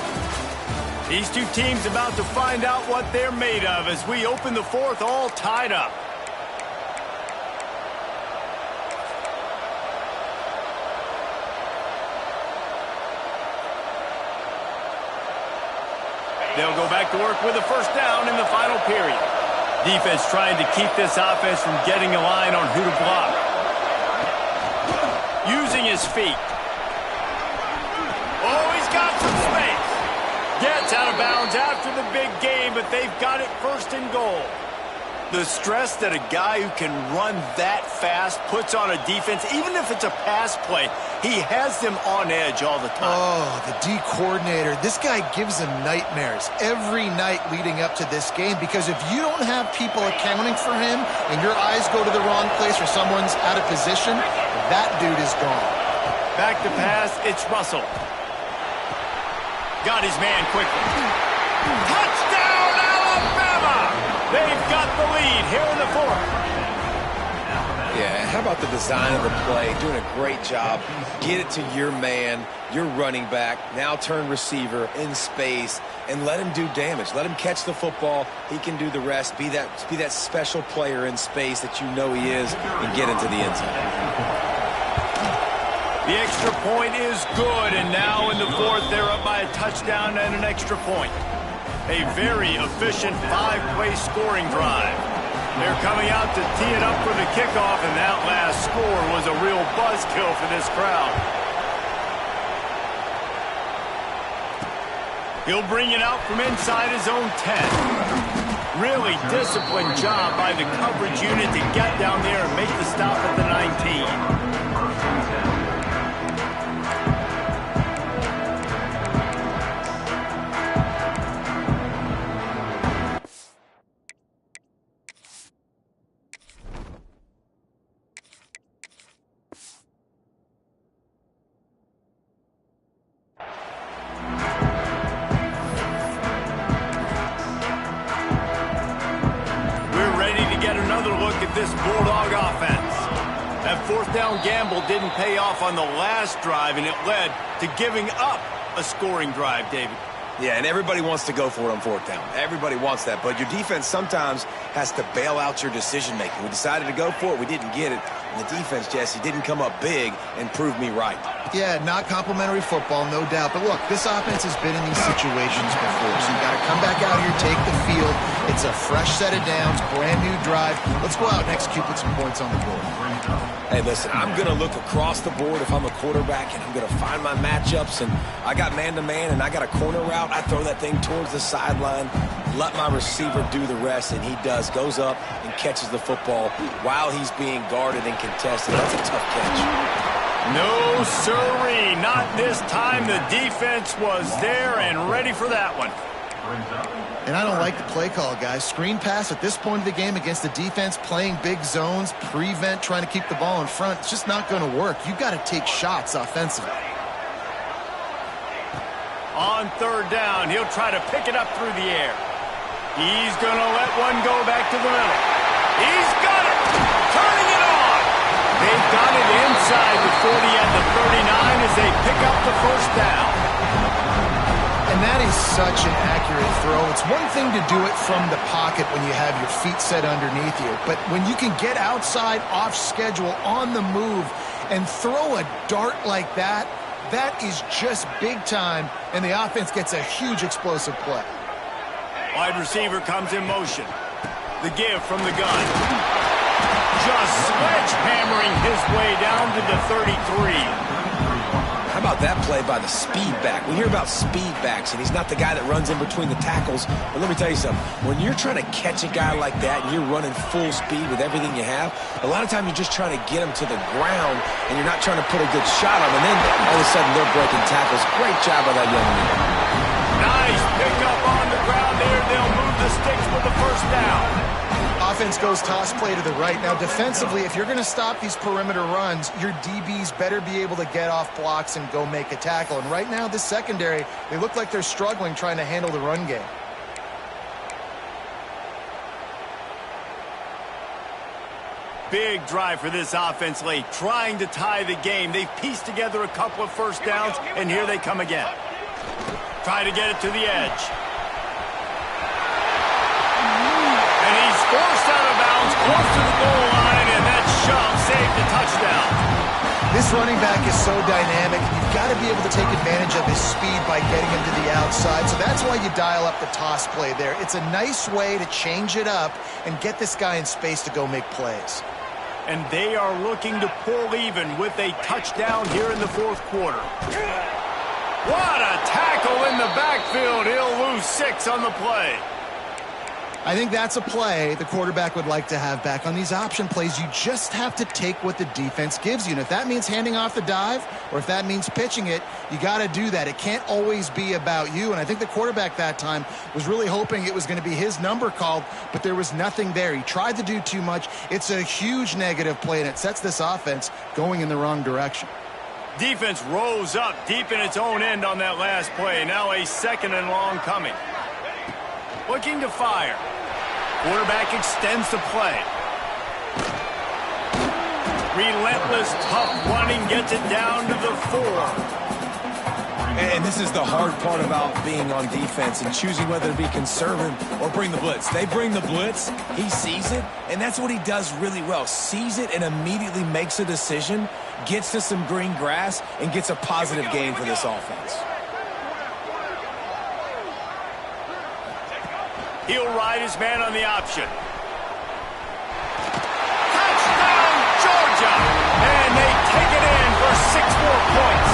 These two teams about to find out what they're made of as we open the 4th all tied up. They'll go back to work with a 1st down in the final period. Defense trying to keep this offense from getting a line on who to block. Using his feet. Oh, he's got some space. Gets out of bounds after the big game, but they've got it 1st and goal. The stress that a guy who can run that fast puts on a defense, even if it's a pass play, he has them on edge all the time. Oh, the D coordinator. This guy gives them nightmares every night leading up to this game because if you don't have people accounting for him and your eyes go to the wrong place or someone's out of position, that dude is gone. Back to pass, it's Russell. Got his man quickly. Touchdown, Alabama! They've got the lead here in the 4th. Yeah, how about the design of the play? Doing a great job. Get it to your man, your running back, now turn receiver in space, and let him do damage. Let him catch the football. He can do the rest. Be that special player in space that you know he is, and get into the end zone. The extra point is good, and now in the 4th, they're up by a touchdown and an extra point. A very efficient 5-play scoring drive. They're coming out to tee it up for the kickoff, and that last score was a real buzzkill for this crowd. He'll bring it out from inside his own 10. Really disciplined job by the coverage unit to get down there and make the stop at the 19. This Bulldog offense. That fourth down gamble didn't pay off on the last drive, and it led to giving up a scoring drive, David. Yeah, and everybody wants to go for it on fourth down. Everybody wants that, but your defense sometimes has to bail out your decision-making. We decided to go for it. We didn't get it. And the defense, Jesse, didn't come up big and prove me right. Yeah, not complimentary football, no doubt. But look, this offense has been in these situations before, so you got to come back out here, take the field. It's a fresh set of downs, brand new drive. Let's go out and execute with some points on the board. Hey, listen, I'm going to look across the board if I'm a quarterback, and I'm going to find my matchups. And I got man-to-man, and I got a corner route. I throw that thing towards the sideline, let my receiver do the rest, and he does. Goes up and catches the football while he's being guarded and contested. That's a tough catch. No, sirree. Not this time. The defense was there and ready for that one. And I don't like the play call, guys. Screen pass at this point of the game against the defense, playing big zones, prevent, trying to keep the ball in front. It's just not going to work. You've got to take shots offensively. On third down, he'll try to pick it up through the air. He's going to let one go back to the middle. He's got it! Turning it on! They've got it inside the 40 at the 39 as they pick up the first down. And that is such an accurate throw. It's one thing to do it from the pocket when you have your feet set underneath you, but when you can get outside, off schedule, on the move, and throw a dart like that, that is just big time, and the offense gets a huge explosive play. Wide receiver comes in motion. The give from the gun. Just sledgehammering his way down to the 33. How about that play by the speed back? We hear about speed backs, and he's not the guy that runs in between the tackles. But let me tell you something. When you're trying to catch a guy like that and you're running full speed with everything you have, a lot of times you're just trying to get him to the ground, and you're not trying to put a good shot on him. And then all of a sudden they're breaking tackles. Great job by that young man. Nice pickup on the ground there. They'll move the sticks with the first down. Offense goes toss play to the right. Now, defensively, if you're going to stop these perimeter runs, your DBs better be able to get off blocks and go make a tackle. And right now, this secondary, they look like they're struggling trying to handle the run game. Big drive for this offense late, trying to tie the game. They've pieced together a couple of first downs, and here they come again. Try to get it to the edge. And he's forced out of bounds, close to the goal line, and that shove saved the touchdown. This running back is so dynamic. You've got to be able to take advantage of his speed by getting him to the outside. So that's why you dial up the toss play there. It's a nice way to change it up and get this guy in space to go make plays. And they are looking to pull even with a touchdown here in the fourth quarter. What a tackle in the backfield. He'll lose 6 on the play. I think that's a play the quarterback would like to have back. On these option plays, you just have to take what the defense gives you. And if that means handing off the dive or if that means pitching it, you got to do that. It can't always be about you. And I think the quarterback that time was really hoping it was going to be his number called, but there was nothing there. He tried to do too much. It's a huge negative play, and it sets this offense going in the wrong direction. Defense rose up deep in its own end on that last play. Now a second and long coming. Looking to fire. Quarterback extends the play. Relentless, tough running gets it down to the 4. And this is the hard part about being on defense and choosing whether to be conservative or bring the blitz. They bring the blitz, he sees it, and that's what he does really well. Sees it and immediately makes a decision, gets to some green grass, and gets a positive gain for this offense. He'll ride his man on the option. Touchdown, Georgia! And they take it in for 6 more points.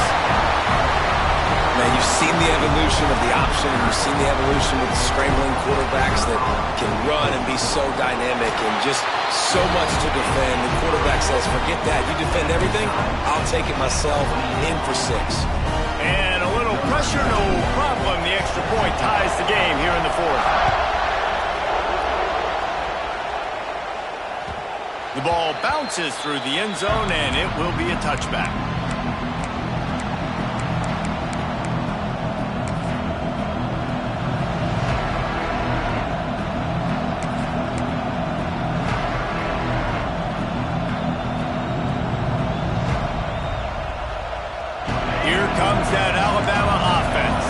Man, you've seen the evolution of the option, and you've seen the evolution with the scrambling quarterbacks that can run and be so dynamic and just so much to defend. The quarterback says, forget that. You defend everything, I'll take it myself. In for 6. And a little pressure, no problem. The extra point ties the game here in the 4th. The ball bounces through the end zone, and it will be a touchback. Comes that Alabama offense.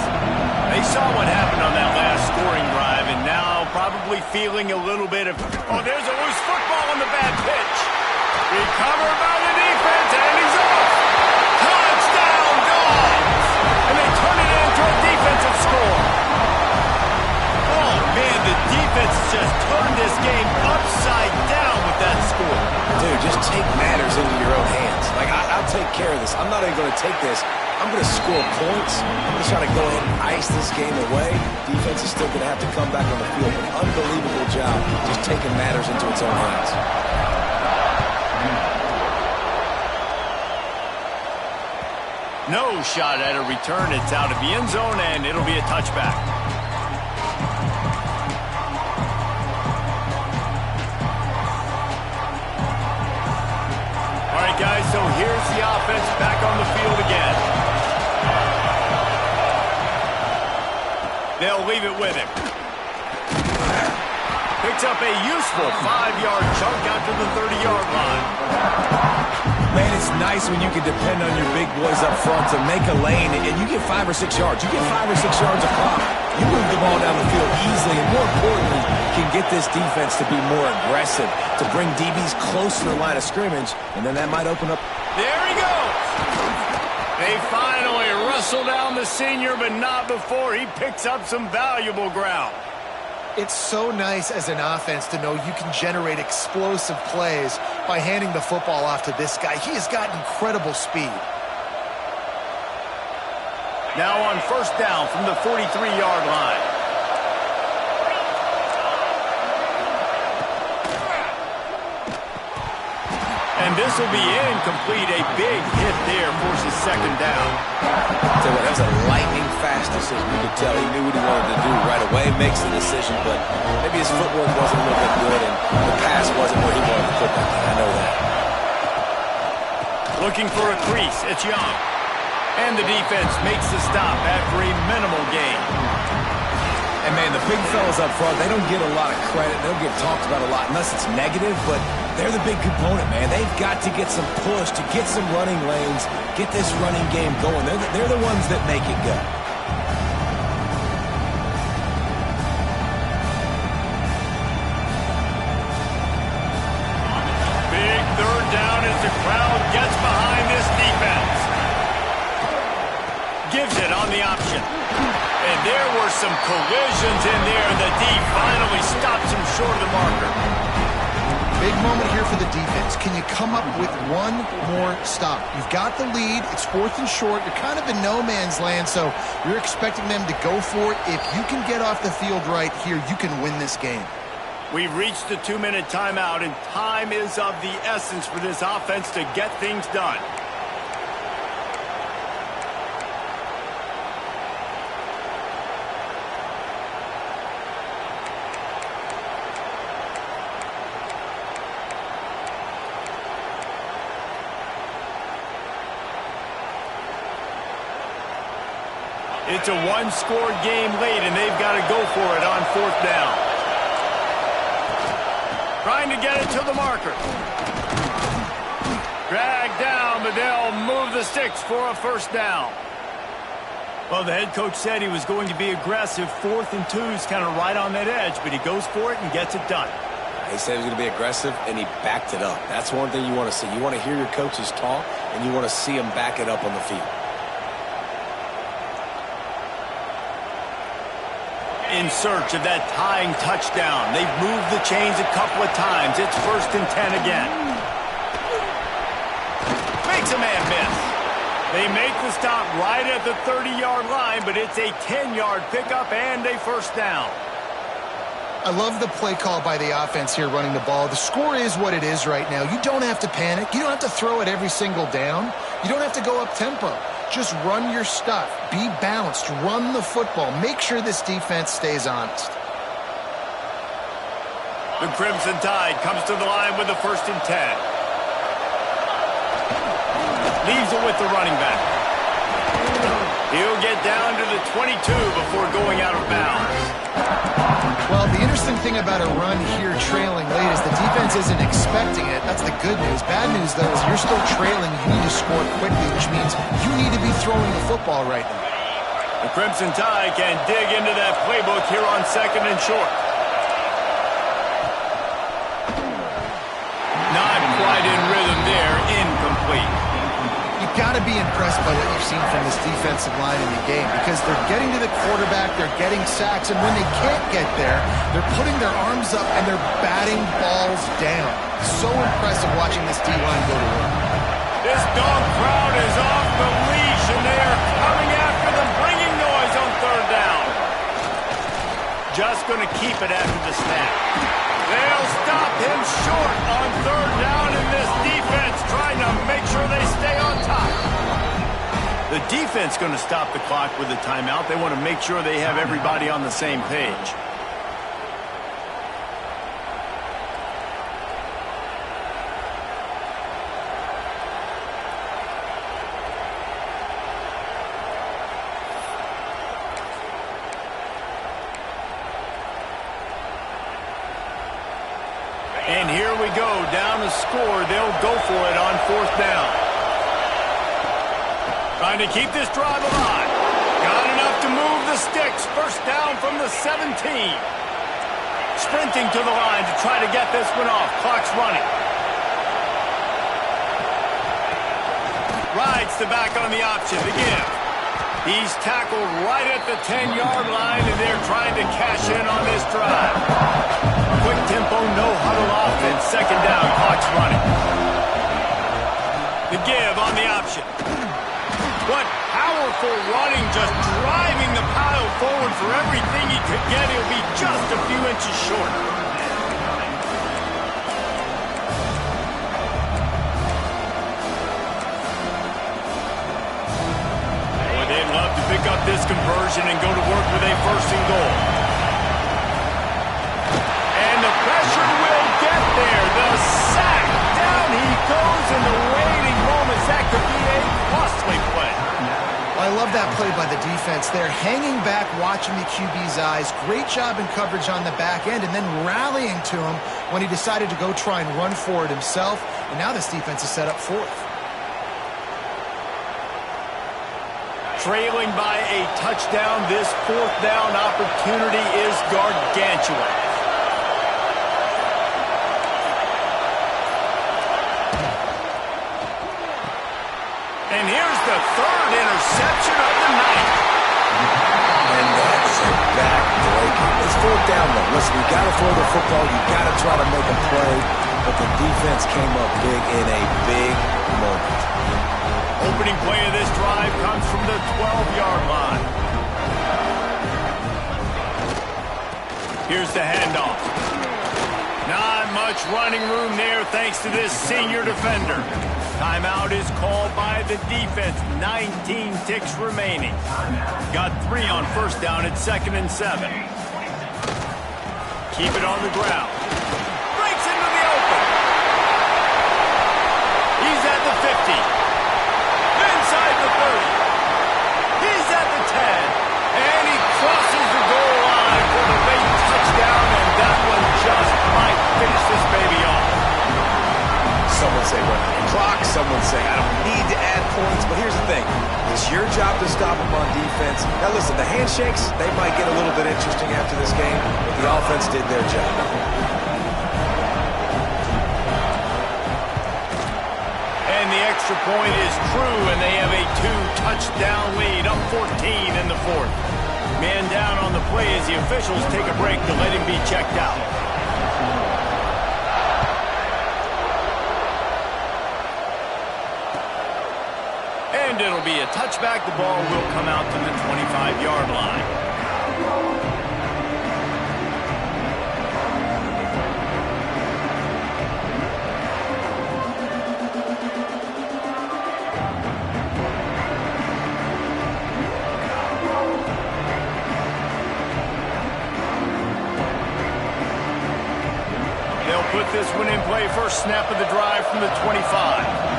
They saw what happened on that last scoring drive, and now probably feeling a little bit of, oh, there's a loose football on the bad pitch. Recovered by the defense, and he's off. Touchdown, Dogs! And they turn it into a defensive score. Oh, man, the defense just turned this game upside down with that score. Dude, just take matters into your own hands. Like, I'll take care of this. I'm not even going to take this. I'm going to score points. I'm going to try to go ahead and ice this game away. Defense is still going to have to come back on the field. An unbelievable job just taking matters into its own hands. No shot at a return. It's out of the end zone, and it'll be a touchback. All right, guys, so here's the offense back on the field again. They'll leave it with him. Picks up a useful 5-yard chunk out to the 30-yard line. Man, it's nice when you can depend on your big boys up front to make a lane, and you get 5 or 6 yards. You get 5 or 6 yards a pop. You move the ball down the field easily, and more importantly, can get this defense to be more aggressive, to bring DBs close to the line of scrimmage, and then that might open up. There he goes. They finally wrestle down the senior, but not before he picks up some valuable ground. It's so nice as an offense to know you can generate explosive plays by handing the football off to this guy. He has got incredible speed. Now on first down from the 43-yard line. And this will be incomplete. A big hit there forces second down. Tell you what, that was a lightning-fast decision. You could tell he knew what he wanted to do right away, makes the decision, but maybe his footwork wasn't a little bit good, and the pass wasn't where he wanted to put that thing. I know that. Looking for a crease. It's Young. And the defense makes the stop after a minimal gain. And, man, the big fellas up front, they don't get a lot of credit. They don't get talked about a lot unless it's negative, but they're the big component, man. They've got to get some push, to get some running lanes, get this running game going. They're the ones that make it go. Big third down as the crowd gets behind this defense. Gives it on the option. And there were some collisions in there. The D finally stops him short of the marker. Big moment here for the defense. Can you come up with one more stop? You've got the lead. It's 4th and short. You're kind of in no man's land, so you're expecting them to go for it. If you can get off the field right here, you can win this game. We've reached the 2-minute timeout, and time is of the essence for this offense to get things done. It's a one-score game late, and they've got to go for it on 4th down. Trying to get it to the marker. Dragged down, but they'll move the sticks for a first down. Well, the head coach said he was going to be aggressive. 4th and 2 is kind of right on that edge, but he goes for it and gets it done. He said he was going to be aggressive, and he backed it up. That's one thing you want to see. You want to hear your coaches talk, and you want to see them back it up on the field. In search of that tying touchdown. They've moved the chains a couple of times. It's 1st and 10 again. Makes a man miss. They make the stop right at the 30-yard line, but it's a 10-yard pickup and a 1st down. I love the play call by the offense here running the ball. The score is what it is right now. You don't have to panic. You don't have to throw it every single down. You don't have to go up tempo. Just run your stuff. Be balanced. Run the football. Make sure this defense stays honest. The Crimson Tide comes to the line with the 1st and 10. Leaves it with the running back. He'll get down to the 22 before going out of bounds. Well, the interesting thing about a run here trailing late is the defense isn't expecting it. That's the good news. Bad news, though, is you're still trailing. You need to score quickly, which means you need to be throwing the football right now. The Crimson Tide can dig into that playbook here on 2nd and short. Not quite in rhythm there. Incomplete. You've got to be impressed by what you've seen from this defensive line in the game because they're getting to the quarterback, they're getting sacks, and when they can't get there, they're putting their arms up and they're batting balls down. So impressive watching this D-line go to work. This dog crowd is off the leash, and they are coming after them, bringing noise on 3rd down. Just going to keep it after the snap. They'll stop him short on 3rd down, and this defense trying to make sure they stay on top. The defense going to stop the clock with a timeout. They want to make sure they have everybody on the same page. And here we go, down the score. They'll go for it on 4th down. Trying to keep this drive alive. Got enough to move the sticks. 1st down from the 17. Sprinting to the line to try to get this one off. Clock's running. Rides the back on the option to give. He's tackled right at the 10-yard line, and they're trying to cash in on this drive. Quick tempo, no huddle offense. 2nd down, clock's running. The give on the option. What powerful running, just driving the pile forward for everything he could get. He'll be just a few inches short. Boy, they'd love to pick up this conversion and go to work with a 1st and goal. And the pressure will get there. The sack. Down he goes in the waiting moments. That could be a costly play. I love that play by the defense. They're hanging back, watching the QB's eyes. Great job in coverage on the back end, and then rallying to him when he decided to go try and run for it himself. And now this defense is set up 4th. Trailing by a touchdown, this 4th down opportunity is gargantuan. And here's the 3rd interception of the night. And that's a back-breaker. It's 4th down, though. Listen, you got to throw the football. You got to try to make a play. But the defense came up big in a big moment. Opening play of this drive comes from the 12-yard line. Here's the handoff. Not much running room there thanks to this senior defender. Timeout is called by the defense. 19 ticks remaining. Got 3 on 1st down at 2nd and 7. Keep it on the ground. Breaks into the open. He's at the 50. Inside the 30. He's at the 10. And he crosses the goal line for the late touchdown, and that one just might finish this baby off. Someone say run the clock. Someone say I don't need to add points. But here's the thing. It's your job to stop them on defense. Now listen, the handshakes, they might get a little bit interesting after this game, but the offense did their job. And the extra point is true, and they have a 2-touchdown lead, up 14 in the 4th. Man down on the play as the officials take a break to let him be checked out. And it'll be a touchback. The ball will come out to the 25-yard line. They'll put this one in play. First snap of the drive from the 25.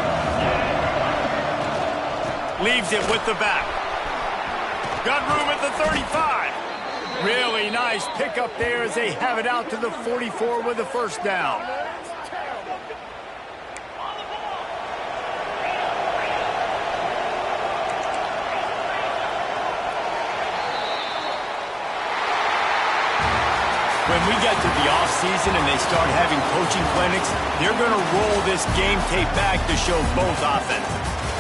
Leaves it with the back. Got room at the 35. Really nice pickup there as they have it out to the 44 with a first down. When we get to the offseason and they start having coaching clinics, they're going to roll this game tape back to show both offenses.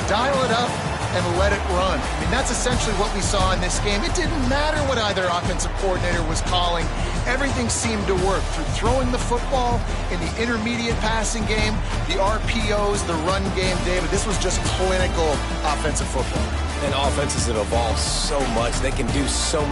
Dial it up and let it run. I mean, that's essentially what we saw in this game. It didn't matter what either offensive coordinator was calling. Everything seemed to work through throwing the football in the intermediate passing game, the RPOs, the run game, David. This was just clinical offensive football. And offenses have evolved so much. They can do so many